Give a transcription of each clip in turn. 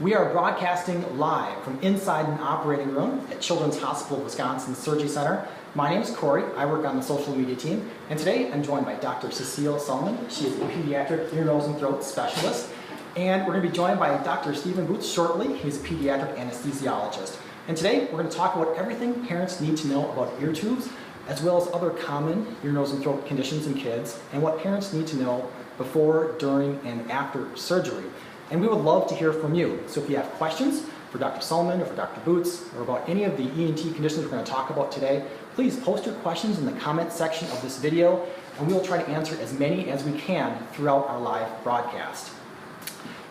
We are broadcasting live from inside an operating room at Children's Hospital of Wisconsin Surgery Center. My name is Corey. I work on the social media team, and today I'm joined by Dr. Cecile Sullivan. She is a pediatric ear, nose, and throat specialist. And we're going to be joined by Dr. Stephen Boots shortly. He's a pediatric anesthesiologist. And today we're going to talk about everything parents need to know about ear tubes, as well as other common ear, nose, and throat conditions in kids, and what parents need to know before, during, and after surgery. And we would love to hear from you. So if you have questions for Dr. Sullivan or for Dr. Boots or about any of the ENT conditions we're going to talk about today, please post your questions in the comment section of this video, and we will try to answer as many as we can throughout our live broadcast.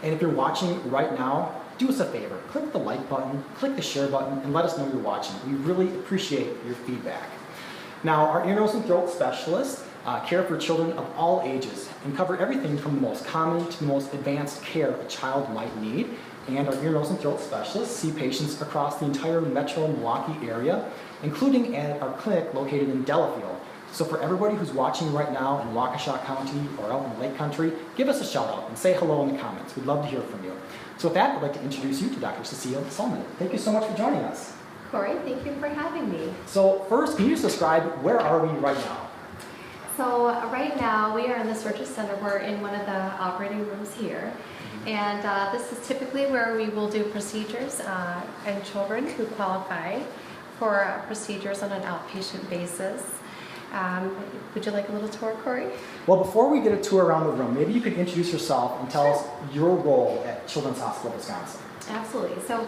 And if you're watching right now, do us a favor. Click the like button, click the share button, and let us know you're watching. We really appreciate your feedback. Now, our ear, nose, and throat specialists care for children of all ages and cover everything from the most common to the most advanced care a child might need. And our ear, nose, and throat specialists see patients across the entire metro Milwaukee area, including at our clinic located in Delafield. So for everybody who's watching right now in Waukesha County or out in the Lake Country, give us a shout out and say hello in the comments. We'd love to hear from you. So with that, I'd like to introduce you to Dr. Cecile Sullivan. Thank you so much for joining us. Corey, thank you for having me. So first, can you just describe where are we right now? So right now we are in the surgery center. We're in one of the operating rooms here. And this is typically where we will do procedures and children who qualify for procedures on an outpatient basis. Would you like a little tour, Corey? Well, before we get a tour around the room, maybe you could introduce yourself and tell us your role at Children's Hospital of Wisconsin. Absolutely. So,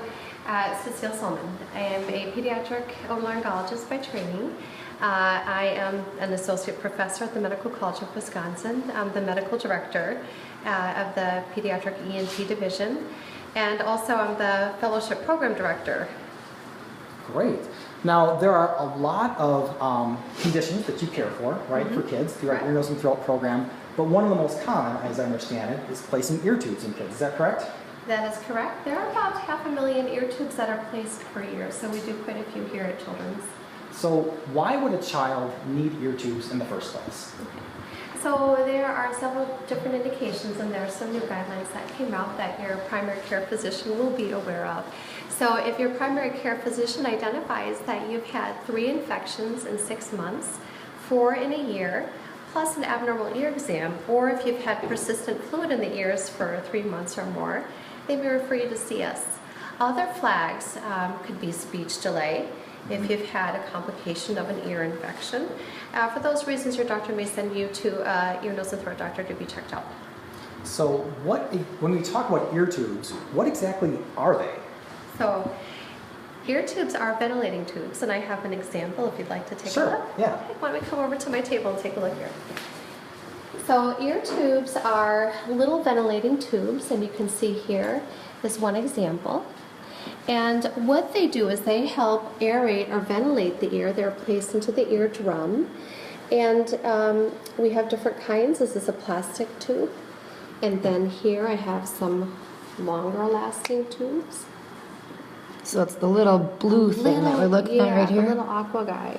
Cecile Sullivan. I am a pediatric otolaryngologist by training. I am an associate professor at the Medical College of Wisconsin. I'm the medical director of the pediatric ENT division, and also I'm the fellowship program director. Great. Now, there are a lot of conditions that you care for, right, for kids through our ear, nose, and throat program, but one of the most common, as I understand it, is placing ear tubes in kids. Is that correct? That is correct. There are about 500,000 ear tubes that are placed per year, so we do quite a few here at Children's. So why would a child need ear tubes in the first place? Okay. So there are several different indications, and there are some new guidelines that came out that your primary care physician will be aware of. So if your primary care physician identifies that you've had 3 infections in 6 months, 4 in a year, plus an abnormal ear exam, or if you've had persistent fluid in the ears for 3 months or more, they may refer you to see us. Other flags could be speech delay, if you've had a complication of an ear infection. For those reasons, your doctor may send you to ear, nose, and throat doctor to be checked out. So when we talk about ear tubes, what exactly are they? So ear tubes are ventilating tubes, and I have an example if you'd like to take a look. Sure, yeah. Okay, why don't we come over to my table and take a look here. So ear tubes are little ventilating tubes, and you can see here is one example. And what they do is they help aerate or ventilate the ear. They're placed into the eardrum. And we have different kinds. This is a plastic tube. And then here I have some longer lasting tubes. So it's the little blue thing that we're looking at right here? Yeah, the little aqua guy.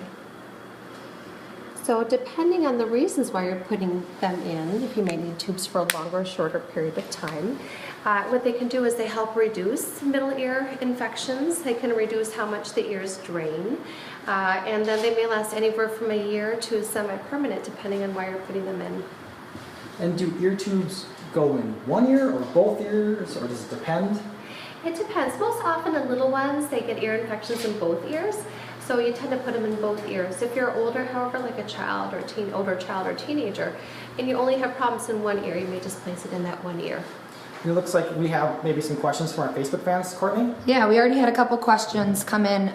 So depending on the reasons why you're putting them in, if you may need tubes for a longer or shorter period of time, what they can do is they help reduce middle ear infections. They can reduce how much the ears drain. And then they may last anywhere from a year to semi-permanent, depending on why you're putting them in. And do ear tubes go in one ear or both ears, or does it depend? It depends. Most often in little ones, they get ear infections in both ears. So you tend to put them in both ears. If you're older, however, like a child or older child or teenager, and you only have problems in one ear, you may just place it in that one ear. It looks like we have maybe some questions from our Facebook fans, Courtney? Yeah, we already had a couple questions come in.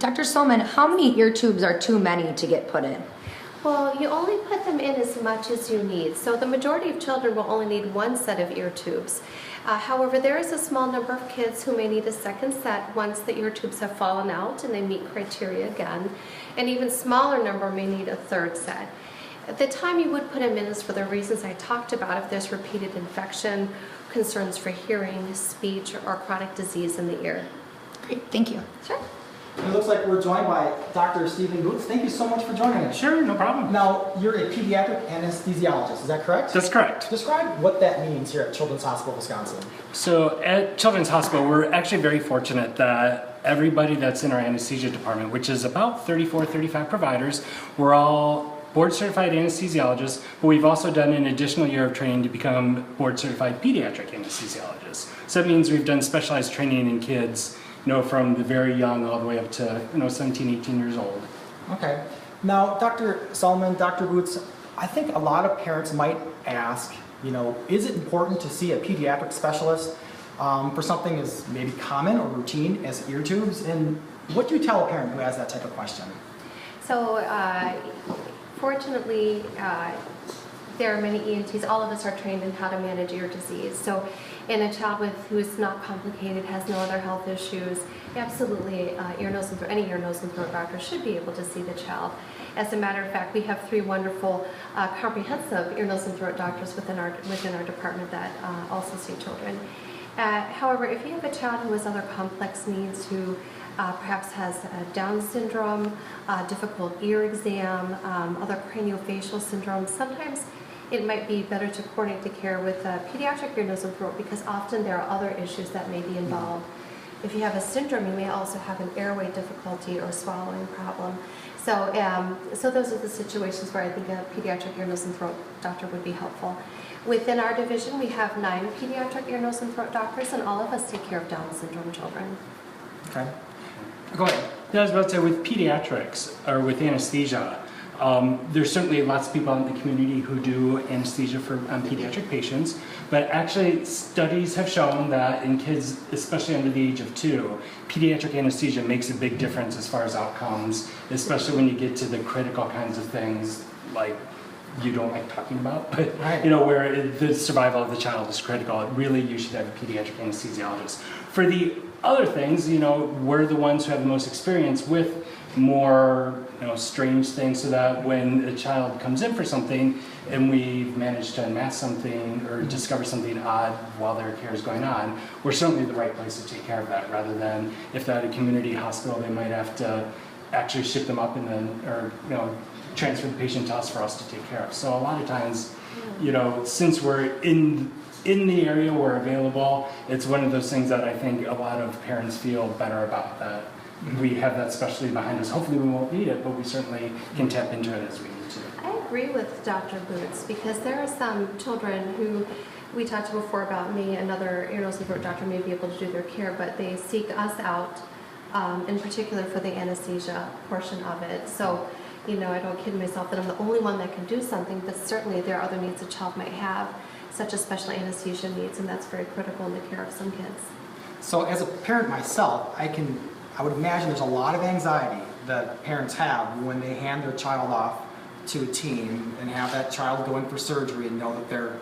Dr. Sullivan, how many ear tubes are too many to get put in? Well, you only put them in as much as you need. So the majority of children will only need one set of ear tubes. However, there is a small number of kids who may need a second set once the ear tubes have fallen out and they meet criteria again. An even smaller number may need a third set. At the time you would put them in is for the reasons I talked about, if there's repeated infection, concerns for hearing, speech, or chronic disease in the ear. Great, thank you. Sure. It looks like we're joined by Dr. Stephen Boots. Thank you so much for joining us. Sure, no problem. Now, you're a pediatric anesthesiologist, is that correct? That's correct. Describe what that means here at Children's Hospital of Wisconsin. So at Children's Hospital, we're actually very fortunate that everybody that's in our anesthesia department, which is about 34, 35 providers, we're all board certified anesthesiologists, but we've also done an additional year of training to become board certified pediatric anesthesiologists. So that means we've done specialized training in kids, from the very young all the way up to, 17, 18 years old. Okay. Now, Dr. Solomon, Dr. Boots, I think a lot of parents might ask, is it important to see a pediatric specialist for something as maybe common or routine as ear tubes? And what do you tell a parent who has that type of question? So, fortunately, there are many ENTs. All of us are trained in how to manage ear disease. So, in a child who is not complicated, has no other health issues, absolutely, any ear, nose, and throat doctor should be able to see the child. As a matter of fact, we have 3 wonderful, comprehensive ear, nose, and throat doctors within our department that also see children. However, if you have a child who has other complex needs, who perhaps has Down syndrome, difficult ear exam, other craniofacial syndromes, sometimes it might be better to coordinate the care with a pediatric ear, nose, and throat because often there are other issues that may be involved. If you have a syndrome, you may also have an airway difficulty or swallowing problem. So, so those are the situations where I think a pediatric ear, nose, and throat doctor would be helpful. Within our division, we have 9 pediatric ear, nose, and throat doctors, and all of us take care of Down syndrome children. Okay. Go ahead. Yeah, I was about to say, with pediatrics, or with anesthesia, there's certainly lots of people out in the community who do anesthesia for pediatric patients, but actually studies have shown that in kids, especially under the age of 2, pediatric anesthesia makes a big difference as far as outcomes, especially when you get to the critical kinds of things like you don't like talking about, but where the survival of the child is critical. Really, you should have a pediatric anesthesiologist. For the other things, we're the ones who have the most experience with more strange things, so that when a child comes in for something and we've managed to unmask something or discover something odd while their care is going on, we're certainly the right place to take care of that, rather than if they're at a community hospital, they might have to actually ship them up and then, transfer the patient to us for us to take care of. So a lot of times, since we're in the area, we're available, it's one of those things that I think a lot of parents feel better about, that we have that specialty behind us. Hopefully we won't need it, but we certainly can tap into it as we need to. I agree with Dr. Boots because there are some children who we talked before about another ear, nose, and throat doctor may be able to do their care, but they seek us out in particular for the anesthesia portion of it. So, I don't kid myself that I'm the only one that can do something, but certainly there are other needs a child might have, such as special anesthesia needs, and that's very critical in the care of some kids. So as a parent myself, I would imagine there's a lot of anxiety that parents have when they hand their child off to a team and have that child go in for surgery and know that they're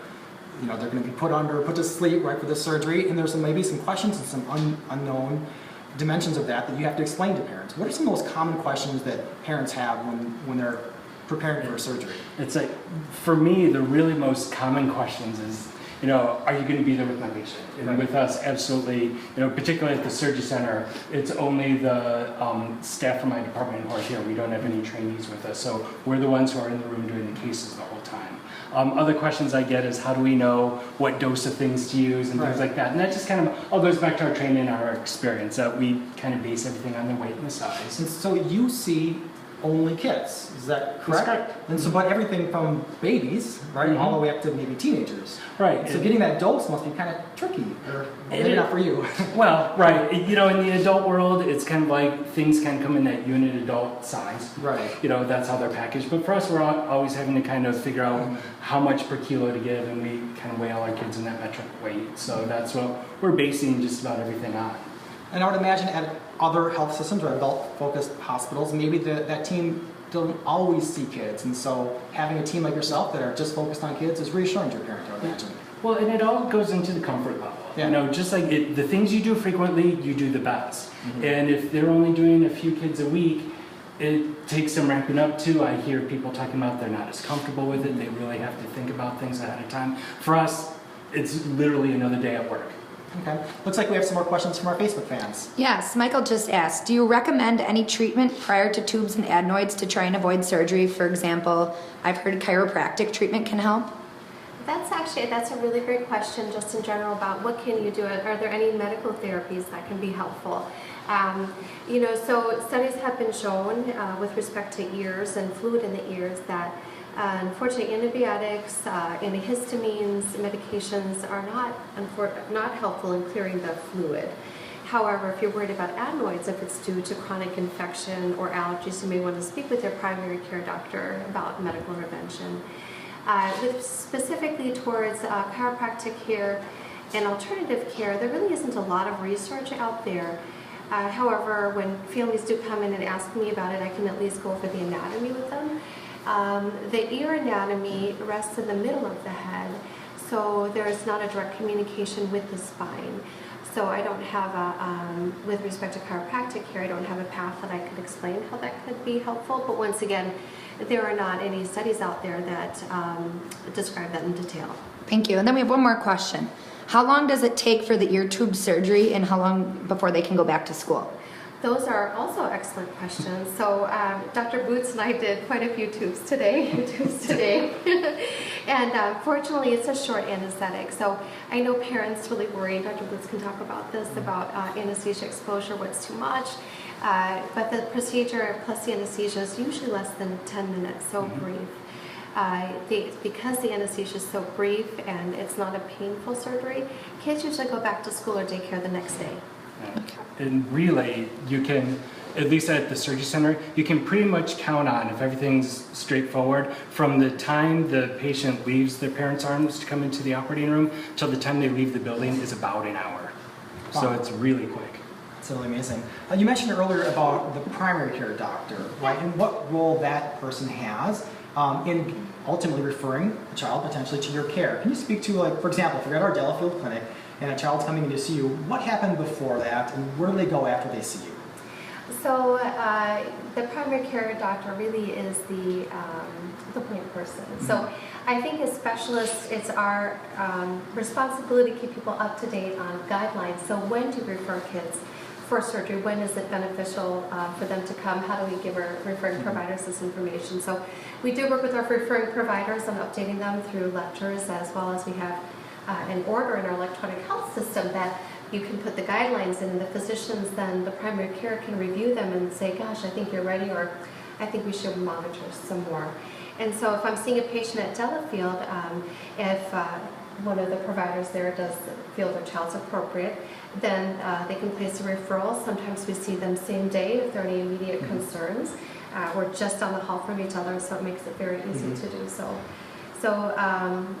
going to be put to sleep right for the surgery, and there's maybe some questions and some unknown dimensions of that you have to explain to parents. What are some of those common questions that parents have when they're preparing for a surgery? It's like, for me, the really most common questions is, are you going to be there with my patient? And with us, absolutely, particularly at the surgery center, it's only the staff from my department who are here. We don't have any trainees with us, so we're the ones who are in the room doing the cases the whole time. Other questions I get is, how do we know what dose of things to use and things like that? And that just kind of all goes back to our training and our experience, that we kind of base everything on the weight and the size. And so you see only kids, is that correct? That's correct. And so, but everything from babies, right, all the way up to maybe teenagers. Right. So getting that dose must be kind of tricky, or maybe not for you. Well, right. In the adult world, it's kind of like things can come in that unit adult size. Right. That's how they're packaged. But for us, we're always having to kind of figure out how much per kilo to give, and we kind of weigh all our kids in that metric weight. So that's what we're basing just about everything on. And I would imagine at other health systems or adult-focused hospitals, maybe that team don't always see kids, and so having a team like yourself that are just focused on kids is reassuring to a parent, I would imagine. Well, and it all goes into the comfort level. Yeah. Just like the things you do frequently, you do the best. And if they're only doing a few kids a week, it takes some ramping up too. I hear people talking about they're not as comfortable with it. They really have to think about things ahead of time. For us, it's literally another day at work. Okay. Looks like we have some more questions from our Facebook fans. Yes, Michael just asked, do you recommend any treatment prior to tubes and adenoids to try and avoid surgery? For example, I've heard chiropractic treatment can help. That's a really great question just in general about what can you do. Are there any medical therapies that can be helpful? So studies have been shown with respect to ears and fluid in the ears that unfortunately antibiotics, antihistamines, medications are not helpful in clearing the fluid. However, if you're worried about adenoids, if it's due to chronic infection or allergies, you may want to speak with your primary care doctor about medical intervention. Specifically towards chiropractic care and alternative care, there really isn't a lot of research out there. However, when families do come in and ask me about it, I can at least go over the anatomy with them. The ear anatomy rests in the middle of the head, so there is not a direct communication with the spine. So I don't have with respect to chiropractic care, I don't have a path that I could explain how that could be helpful. But once again, there are not any studies out there that describe that in detail. Thank you. And then we have one more question. How long does it take for the ear tube surgery and how long before they can go back to school? Those are also excellent questions. So Dr. Boots and I did quite a few tubes today. And fortunately, it's a short anesthetic. So I know parents really worry, Dr. Boots can talk about this, about anesthesia exposure, what's too much. But the procedure plus the anesthesia is usually less than 10 minutes, so brief. Because the anesthesia is so brief and it's not a painful surgery, kids usually go back to school or daycare the next day. In relay, you can, at least at the surgery center, you can pretty much count on, if everything's straightforward, from the time the patient leaves their parents' arms to come into the operating room till the time they leave the building is about an hour. Wow. So it's really quick. It's really amazing. You mentioned earlier about the primary care doctor, right? And what role that person has in ultimately referring a child potentially to your care. Can you speak to, like, for example, if you're at our Delafield clinic and a child's coming in to see you, what happened before that and where do they go after they see you? So the primary care doctor really is the point person. So I think as specialists, it's our responsibility to keep people up to date on guidelines. So when do we refer kids for surgery? When is it beneficial for them to come? How do we give our referring providers this information? So we do work with our referring providers on updating them through lectures, as well as we have an order in our electronic health system that you can put the guidelines in, and the physicians then, the primary care can review them and say, gosh, I think you're ready, or I think we should monitor some more. And so if I'm seeing a patient at Delafield, if one of the providers there does feel their child's appropriate, then they can place a referral. Sometimes we see them same day if there are any immediate concerns. We're just on the hall from each other, so it makes it very easy to do so. So,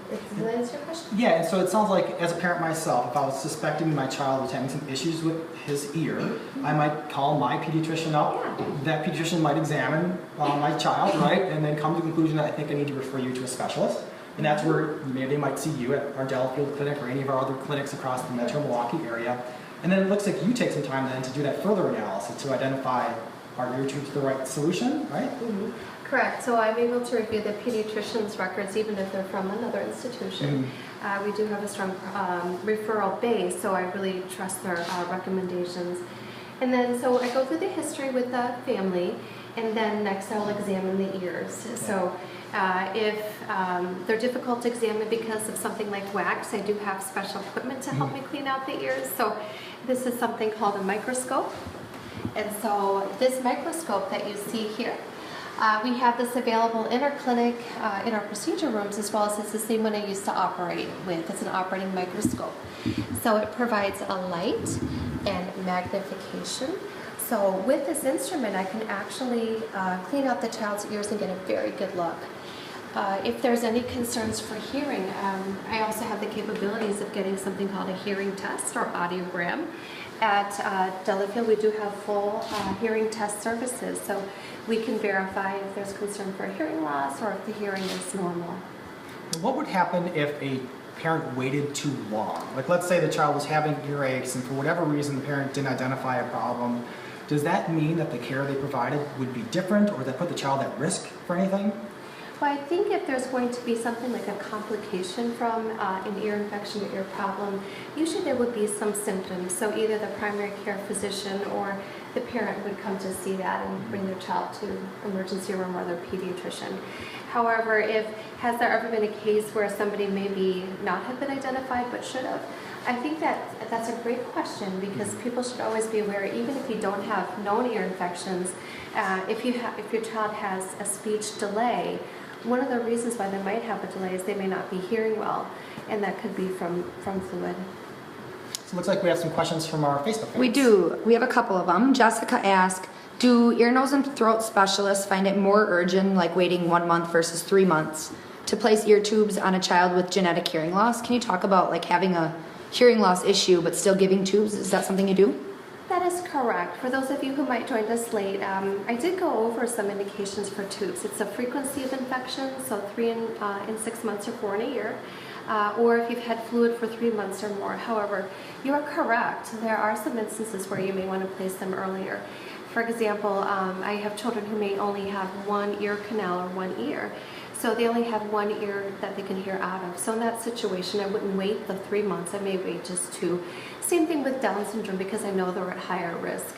does that answer your question? Yeah, and so it sounds like, as a parent myself, if I was suspecting my child was having some issues with his ear, I might call my pediatrician up. Yeah. That pediatrician might examine my child, right, and then come to the conclusion that I think I need to refer you to a specialist. And that's where maybe they might see you at our Delafield clinic or any of our other clinics across the metro Milwaukee area. And then it looks like you take some time then to do that further analysis to identify, are ear tubes the right solution, right? Mm-hmm. Correct. So I'm able to review the pediatrician's records even if they're from another institution. We do have a strong referral base, so I really trust their recommendations. And then, so I go through the history with the family, and then next I'll examine the ears. So if they're difficult to examine because of something like wax, I do have special equipment to help me clean out the ears. So this is something called a microscope. And so this microscope that you see here, we have this available in our clinic, in our procedure rooms, as well as it's the same one I used to operate with. It's an operating microscope. So it provides a light and magnification. So with this instrument, I can actually clean out the child's ears and get a very good look. If there's any concerns for hearing, I also have the capabilities of getting something called a hearing test or audiogram. At Delafield, we do have full hearing test services, so we can verify if there's concern for hearing loss or if the hearing is normal. What would happen if a parent waited too long? Like, let's say the child was having earaches and for whatever reason the parent didn't identify a problem. Does that mean that the care they provided would be different, or that put the child at risk for anything? Well, I think if there's going to be something like a complication from an ear infection or ear problem, usually there would be some symptoms. So either the primary care physician or the parent would come to see that and bring their child to emergency room or their pediatrician. However, has there ever been a case where somebody maybe not have been identified but should have? I think that's a great question, because people should always be aware, even if you don't have known ear infections, if your child has a speech delay, one of the reasons why they might have a delay is they may not be hearing well, and that could be from fluid. So it looks like we have some questions from our Facebook fans. We do. We have a couple of them. Jessica asked, do ear, nose, and throat specialists find it more urgent, like waiting 1 month versus 3 months, to place ear tubes on a child with genetic hearing loss? Can you talk about like having a hearing loss issue but still giving tubes? Is that something you do? That is correct. For those of you who might join us late, I did go over some indications for tubes. It's a frequency of infection, so 3 in 6 months or 4 in a year, or if you've had fluid for 3 months or more. However, you are correct. There are some instances where you may want to place them earlier. For example, I have children who may only have one ear canal or one ear. So they only have one ear that they can hear out of. So in that situation, I wouldn't wait the 3 months. I may wait just 2. Same thing with Down syndrome, because I know they're at higher risk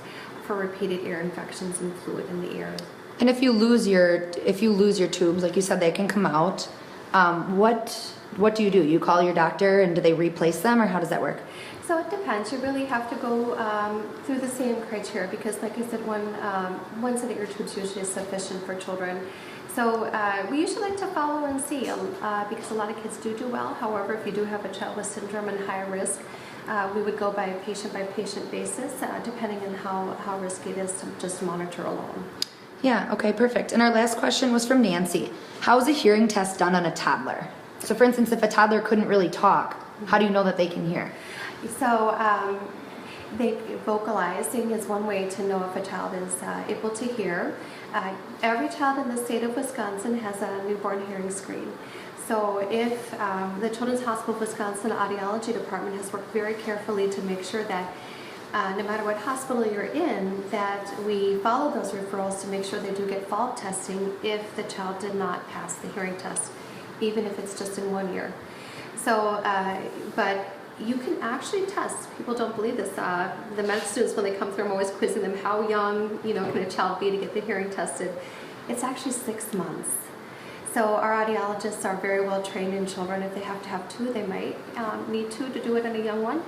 for repeated ear infections and fluid in the ear. And if you lose your tubes, like you said, they can come out. What do? You call your doctor, and do they replace them, or how does that work? So it depends. You really have to go through the same criteria, because like I said, one set of ear tubes usually is sufficient for children. So we usually like to follow and see, because a lot of kids do well. However, if you do have a child with syndrome and high risk, we would go by a patient-by-patient basis, depending on how risky it is to just monitor alone. Yeah, okay, perfect. And our last question was from Nancy. How is a hearing test done on a toddler? So for instance, if a toddler couldn't really talk, how do you know that they can hear? So vocalizing is one way to know if a child is able to hear. Every child in the state of Wisconsin has a newborn hearing screen. So if the Children's Hospital of Wisconsin Audiology Department has worked very carefully to make sure that no matter what hospital you're in, that we follow those referrals to make sure they do get fault testing if the child did not pass the hearing test, even if it's just in one ear. So, but you can actually test. People don't believe this. The med students, when they come through, I'm always quizzing them, how young, can a child be to get the hearing tested? It's actually 6 months. So our audiologists are very well trained in children. If they have to have 2, they might need 2 to do it in a young one.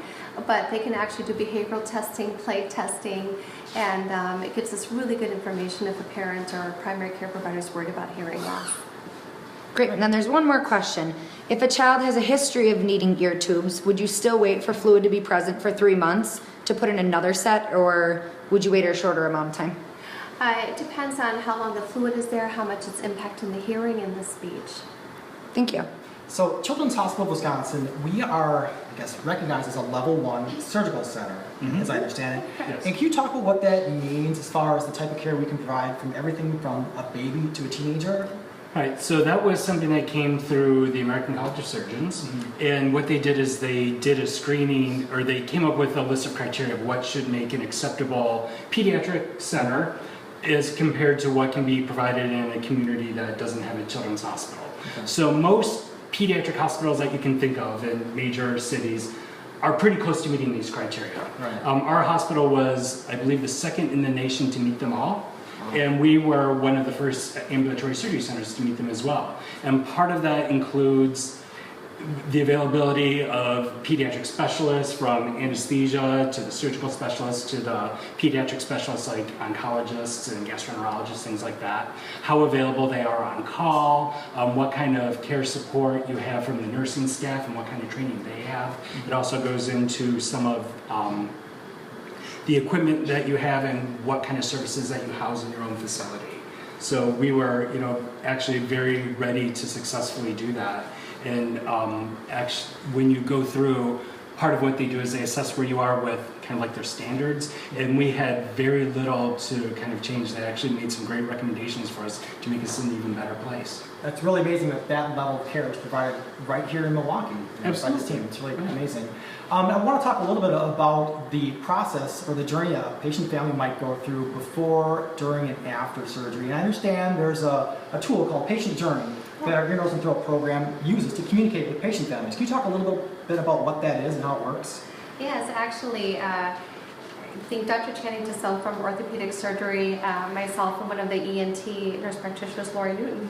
But they can actually do behavioral testing, play testing, and it gives us really good information if a parent or primary care provider is worried about hearing loss. Great, and then there's one more question. If a child has a history of needing ear tubes, would you still wait for fluid to be present for 3 months to put in another set, or would you wait a shorter amount of time? It depends on how long the fluid is there, how much it's impacting the hearing and the speech. Thank you. So Children's Hospital of Wisconsin, we are, recognized as a level 1 surgical center, as I understand it. Yes. And can you talk about what that means as far as the type of care we can provide from everything from a baby to a teenager? Right, so that was something that came through the American College of Surgeons, and what they did is they did a screening, or they came up with a list of criteria of what should make an acceptable pediatric center as compared to what can be provided in a community that doesn't have a children's hospital. Okay. So most pediatric hospitals that you can think of in major cities are pretty close to meeting these criteria. Right. Our hospital was, I believe, the second in the nation to meet them all. And we were one of the first ambulatory surgery centers to meet them as well. And part of that includes the availability of pediatric specialists, from anesthesia to the surgical specialists to the pediatric specialists like oncologists and gastroenterologists, things like that. How available they are on call, what kind of care support you have from the nursing staff, and what kind of training they have. It also goes into some of the equipment that you have and what kind of services that you house in your own facility. So we were, actually very ready to successfully do that. And actually, when you go through, part of what they do is they assess where you are with kind of like their standards. And we had very little to kind of change. They actually made some great recommendations for us to make us an even better place. That's really amazing that that level of care is provided right here in Milwaukee by this team. It's really amazing. I want to talk a little bit about the process or the journey a patient family might go through before, during, and after surgery. And I understand there's a tool called Patient Journey that our ear, nose, and throat program uses to communicate with patient families. Can you talk a little bit about what that is and how it works? Yes, actually, I think Dr. Channing Tassone from orthopedic surgery, myself and one of the ENT nurse practitioners, Lori Newton,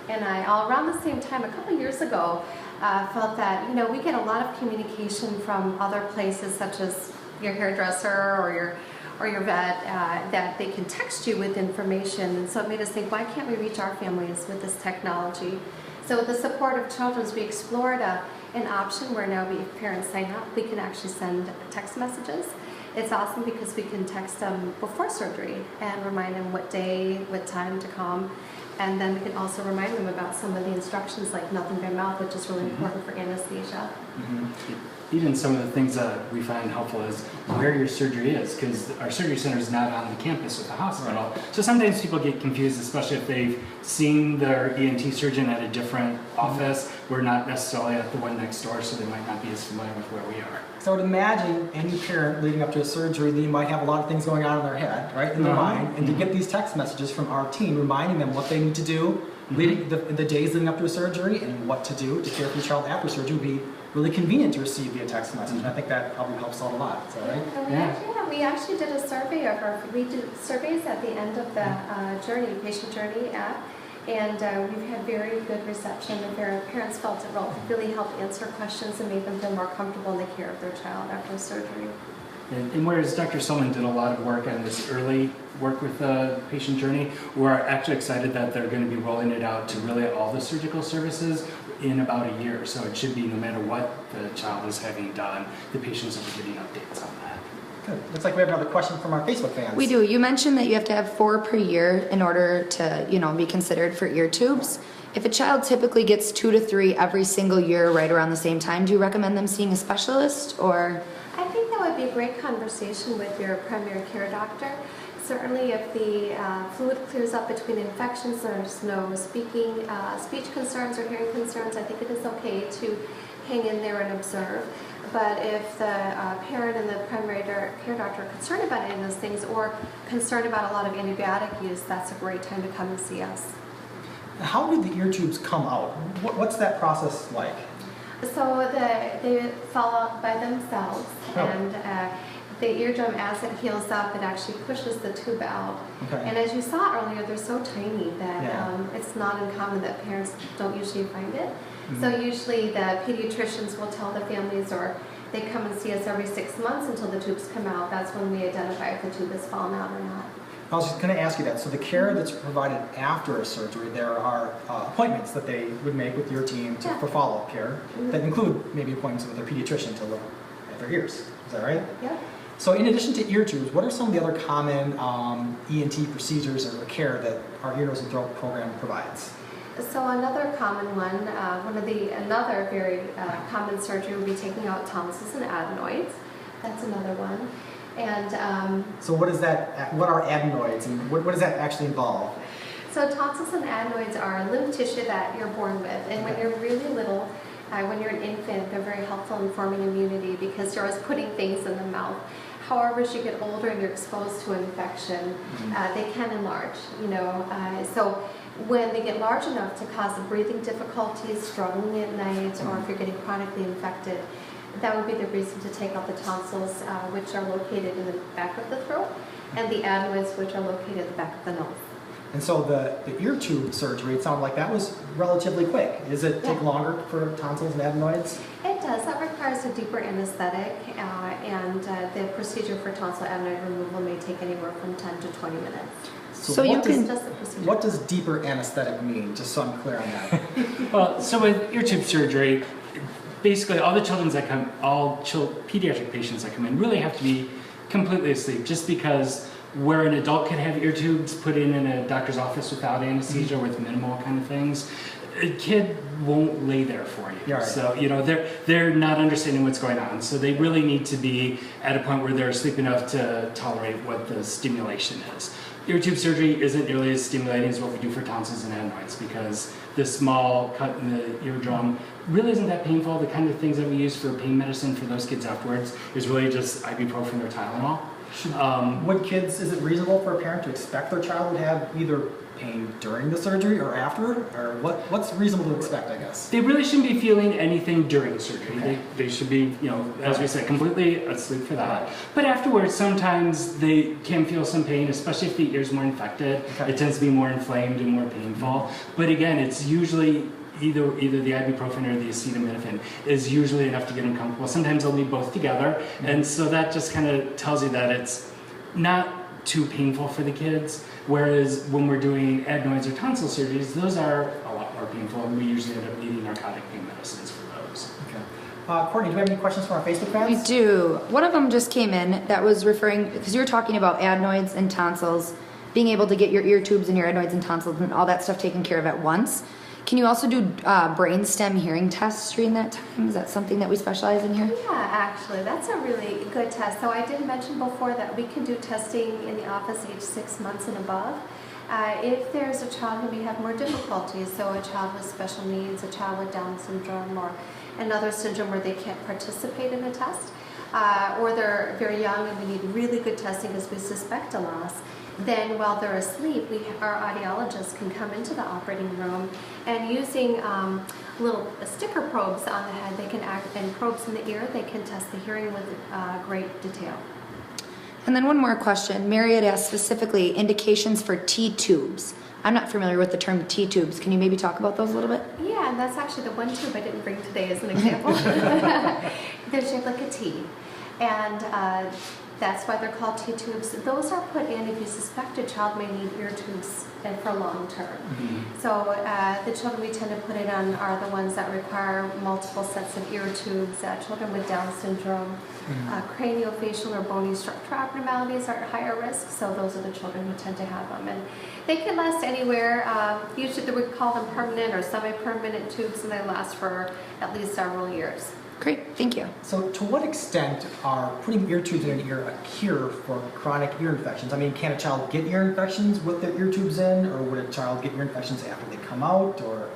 and I, all around the same time, a couple years ago, felt that, we get a lot of communication from other places, such as your hairdresser or your vet, that they can text you with information. And so it made us think, why can't we reach our families with this technology? So with the support of Children's, we explored an option where now if parents sign up, we can actually send text messages. It's awesome because we can text them before surgery and remind them what day, what time to come. And then we can also remind them about some of the instructions, like nothing by mouth, which is really important for anesthesia. Even some of the things that we find helpful is where your surgery is, because our surgery center is not on the campus of the hospital. So sometimes people get confused, especially if they've seen their ENT surgeon at a different office. We're not necessarily at the one next door, so they might not be as familiar with where we are. So I would imagine any parent leading up to a surgery, they might have a lot of things going on in their head, right, in their mind, and to get these text messages from our team reminding them what they need to do leading the days leading up to a surgery and what to do to care for your child after surgery would be really convenient to receive via text message. And I think that probably helps out a lot. Is that right? We actually did a survey we did surveys at the end of the journey, patient journey app. And we've had very good reception. The parents felt it really helped answer questions and made them feel more comfortable in the care of their child after surgery. And whereas Dr. Solomon did a lot of work on this early work with the patient journey, we're actually excited that they're going to be rolling it out to really all the surgical services in about a year. So it should be no matter what the child is having done, the patients will be getting updates on that. Good. Looks like we have another question from our Facebook fans. We do. You mentioned that you have to have 4 per year in order to, be considered for ear tubes. If a child typically gets 2 to 3 every single year right around the same time, do you recommend them seeing a specialist or? I think that would be a great conversation with your primary care doctor. Certainly if the fluid clears up between infections, there's no speech concerns or hearing concerns, I think it is okay to hang in there and observe. But if the parent and the primary care doctor are concerned about any of those things or concerned about a lot of antibiotic use, that's a great time to come and see us. How do the ear tubes come out? What's that process like? So they fall out by themselves, and the eardrum, as it heals up, it actually pushes the tube out. Okay. And as you saw earlier, they're so tiny that it's not uncommon that parents don't usually find it. So usually the pediatricians will tell the families, or they come and see us every 6 months until the tubes come out. That's when we identify if the tube has fallen out or not. I was just going to ask you that. So the care that's provided after a surgery, there are appointments that they would make with your team for follow-up care that include maybe appointments with their pediatrician to look at their ears. Is that right? Yeah. So in addition to ear tubes, what are some of the other common ENT procedures or care that our ear, nose, and throat program provides? So another common one, another very common surgery would be taking out tonsils and adenoids. That's another one. And so what is that? What are adenoids, and what does that actually involve? So tonsils and adenoids are lymph tissue that you're born with, and when you're really little, when you're an infant, they're very helpful in forming immunity because you're always putting things in the mouth. However, as you get older and you're exposed to infection, they can enlarge. So when they get large enough to cause breathing difficulties, struggling at night, or if you're getting chronically infected, that would be the reason to take out the tonsils, which are located in the back of the throat, and the adenoids, which are located at the back of the nose. And so the ear tube surgery, it sounded like that was relatively quick. Does it take longer for tonsils and adenoids? It does. That requires a deeper anesthetic, and the procedure for tonsil adenoid removal may take anywhere from 10 to 20 minutes. So what does deeper anesthetic mean, just so I'm clear on that? Well, so with ear tube surgery, basically all the pediatric patients that come in really have to be completely asleep, just because where an adult can have ear tubes put in a doctor's office without anesthesia with minimal kind of things, a kid won't lay there for you. Yeah, right. So they're not understanding what's going on. So they really need to be at a point where they're asleep enough to tolerate what the stimulation is. ear tube surgery isn't nearly as stimulating as what we do for tonsils and adenoids because this small cut in the eardrum really isn't that painful. The kind of things that we use for pain medicine for those kids afterwards is really just ibuprofen or Tylenol. Is it reasonable for a parent to expect their child would have either pain during the surgery or after? Or what's reasonable to expect, I guess? They really shouldn't be feeling anything during surgery. Okay. They should be, as we said, completely asleep for that. But afterwards, sometimes they can feel some pain, especially if the ear's more infected. Okay. It tends to be more inflamed and more painful. But again, it's usually either the ibuprofen or the acetaminophen is usually enough to get them comfortable. Sometimes they'll need both together. And so that just kind of tells you that it's not too painful for the kids. Whereas when we're doing adenoids or tonsil surgeries, those are a lot more painful, and we usually end up needing narcotic pain medicines for those. Okay. Courtney, do we have any questions from our Facebook fans? We do. One of them just came in that was referring, because you were talking about adenoids and tonsils, being able to get your ear tubes and your adenoids and tonsils and all that stuff taken care of at once. Can you also do brainstem hearing tests during that time? Is that something that we specialize in here? Yeah, actually, that's a really good test. So I did mention before that we can do testing in the office age 6 months and above. If there's a child who may have more difficulties, so a child with special needs, a child with Down syndrome, or another syndrome where they can't participate in a test, or they're very young and we need really good testing because we suspect a loss, then while they're asleep, our audiologists can come into the operating room and using little sticker probes on the head, they can and probes in the ear, they can test the hearing with great detail. And then one more question. Mary had asked specifically indications for T-tubes. I'm not familiar with the term T-tubes. Can you maybe talk about those a little bit? Yeah, and that's actually the one tube I didn't bring today as an example. They're shaped like a T. And that's why they're called T-tubes. Those are put in if you suspect a child may need ear tubes for long term. Mm-hmm. So the children we tend to put it on are the ones that require multiple sets of ear tubes. Children with Down syndrome, craniofacial or bony structure abnormalities are at higher risk, so those are the children who tend to have them. And they can last anywhere. Usually we call them permanent or semi-permanent tubes, and they last for at least several years. Great, thank you. So to what extent are putting ear tubes in an ear a cure for chronic ear infections? I mean, can a child get ear infections with their ear tubes in, or would a child get ear infections after they come out, or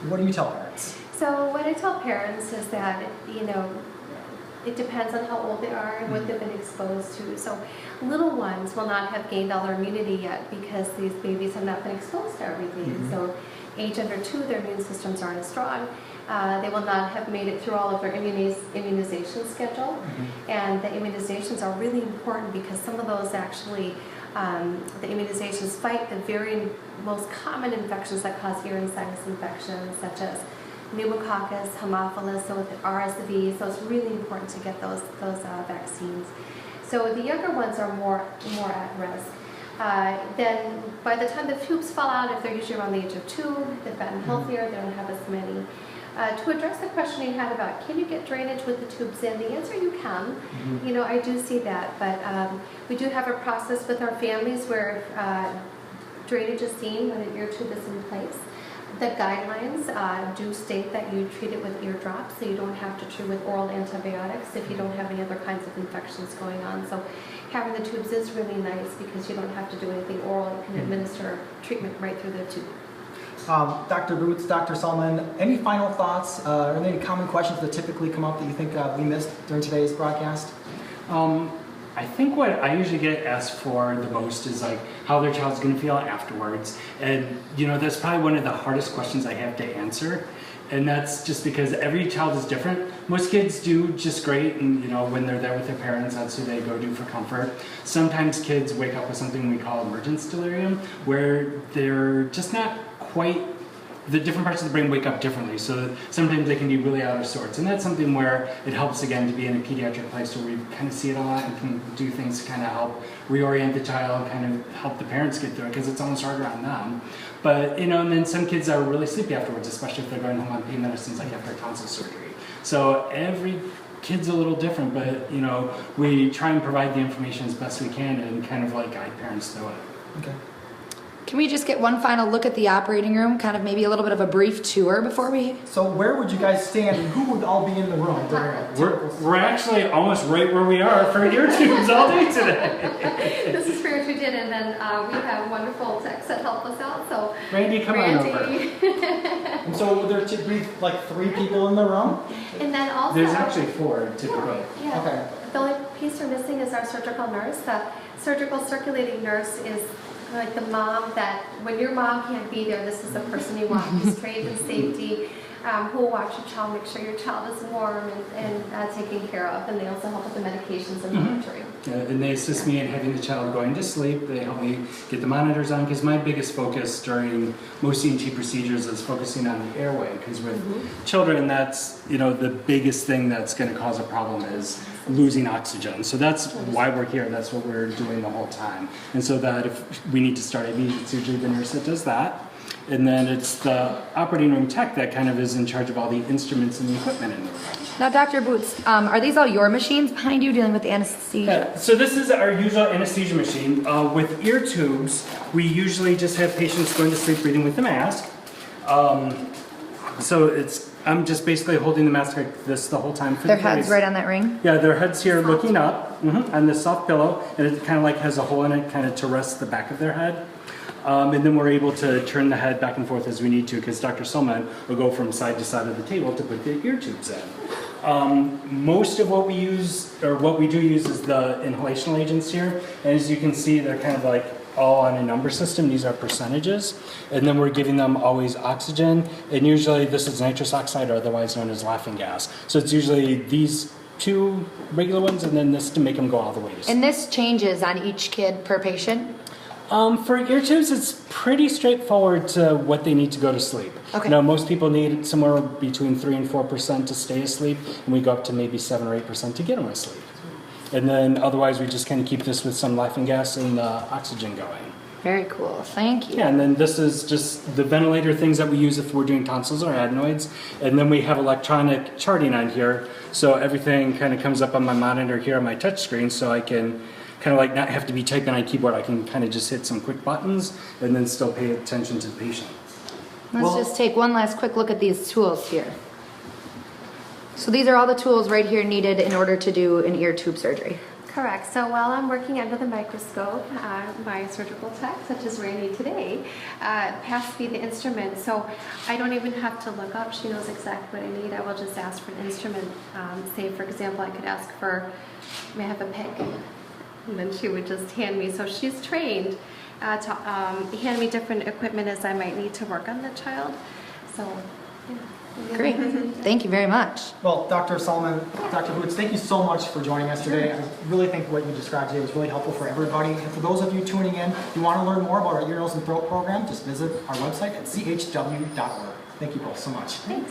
what do you tell parents? So what I tell parents is that, it depends on how old they are and what they've been exposed to. So little ones will not have gained all their immunity yet because these babies have not been exposed to everything. Mm-hmm. So age under 2, their immune systems aren't as strong. They will not have made it through all of their immunization schedule. Mm-hmm. And the immunizations are really important because some of those actually, the immunizations fight the very most common infections that cause ear and sinus infections, such as pneumococcus, Haemophilus, so with RSV. So it's really important to get those vaccines. So the younger ones are more at risk. Then by the time the tubes fall out, if they're usually around the age of 2, they've gotten healthier, they don't have as many. To address the question you had about can you get drainage with the tubes in, the answer you can. Mm-hmm. I do see that, but we do have a process with our families where drainage is seen when an ear tube is in place. The guidelines do state that you treat it with ear drops, so you don't have to treat with oral antibiotics if you don't have any other kinds of infections going on. So having the tubes is really nice because you don't have to do anything oral. You can administer treatment right through the tube. Dr. Boots, Dr. Solomon, any final thoughts or any common questions that typically come up that you think we missed during today's broadcast? I think what I usually get asked for the most is like how their child's going to feel afterwards. And that's probably one of the hardest questions I have to answer. And that's just because every child is different. Most kids do just great, and when they're there with their parents, that's who they go to for comfort. Sometimes kids wake up with something we call emergence delirium, where they're just not quite, the different parts of the brain wake up differently, so sometimes they can be really out of sorts. And that's something where it helps, again, to be in a pediatric place where we kind of see it a lot and can do things to kind of help reorient the child, kind of help the parents get through it, because it's almost harder on them. But, and then some kids are really sleepy afterwards, especially if they're going home on pain medicines like after tonsil surgery. So every kid's a little different, but, we try and provide the information as best we can and kind of like guide parents through it. Okay. Can we just get one final look at the operating room, kind of maybe a little bit of a brief tour before we... So where would you guys stand and who would all be in the room during a We're actually almost right where we are for ear tubes all day today. This is pretty much what we did, and then we have wonderful techs that help us out. So Randy, come on over. And so would there be like 3 people in the room? And then also There's actually 4 typically. Yeah. Okay. The only piece we're missing is our surgical nurse. The surgical circulating nurse is like the mom that when your mom can't be there, this is the person you want who's trained in safety, who will watch your child, make sure your child is warm and taken care of. And they also help with the medications and monitoring. And they assist me in having the child going to sleep. They help me get the monitors on because my biggest focus during most ENT procedures is focusing on the airway because with children that's the biggest thing that's going to cause a problem is losing oxygen. So that's why we're here. That's what we're doing the whole time. And so that if we need to start AV, it's usually the nurse that does that. And then it's the operating room tech that kind of is in charge of all the instruments and the equipment in the room. Now, Dr. Boots, are these all your machines behind you dealing with the anesthesia? So this is our usual anesthesia machine. With ear tubes, we usually just have patients going to sleep breathing with the mask. So I'm just basically holding the mask like this the whole time. For Their the heads face. right on that ring? Yeah, their heads here looking up on this soft pillow, and it kind of like has a hole in it kind of to rest the back of their head. And then we're able to turn the head back and forth as we need to because Dr. Solman will go from side to side of the table to put the ear tubes in. Most of what we use, or what we do use, is the inhalational agents here. And as you can see, they're kind of like all on a number system. These are percentages. And then we're giving them always oxygen. And usually this is nitrous oxide, or otherwise known as laughing gas. So it's usually these 2 regular ones and then this to make them go all the way to sleep. And this changes on each kid per patient? For ear tubes, it's pretty straightforward to what they need to go to sleep. Okay. Now, most people need somewhere between 3 and 4% to stay asleep, and we go up to maybe 7 or 8% to get them asleep. And then otherwise, we just kind of keep this with some laughing gas and oxygen going. Very cool. Thank you. Yeah, and then this is just the ventilator things that we use if we're doing tonsils or adenoids. And then we have electronic charting on here, so everything kind of comes up on my monitor here on my touch screen, so I can kind of like not have to be typing on a keyboard. I can kind of just hit some quick buttons and then still pay attention to the patient. Let's just take one last quick look at these tools here. So these are all the tools right here needed in order to do an ear tube surgery. Correct. So while I'm working under the microscope, my surgical tech, such as Randy today, passed me the instrument. So I don't even have to look up. She knows exactly what I need. I will just ask for an instrument. Say, for example, I could ask for, may I have a peg? And then she would just hand me. So she's trained to hand me different equipment as I might need to work on the child. So, yeah. Great. Thank you very much. Well, Dr. Solomon, Dr. Boots, thank you so much for joining us today. I really think what you described today was really helpful for everybody. And for those of you tuning in, if you want to learn more about our ear, nose, and throat program, just visit our website at chw.org. Thank you both so much. Thanks.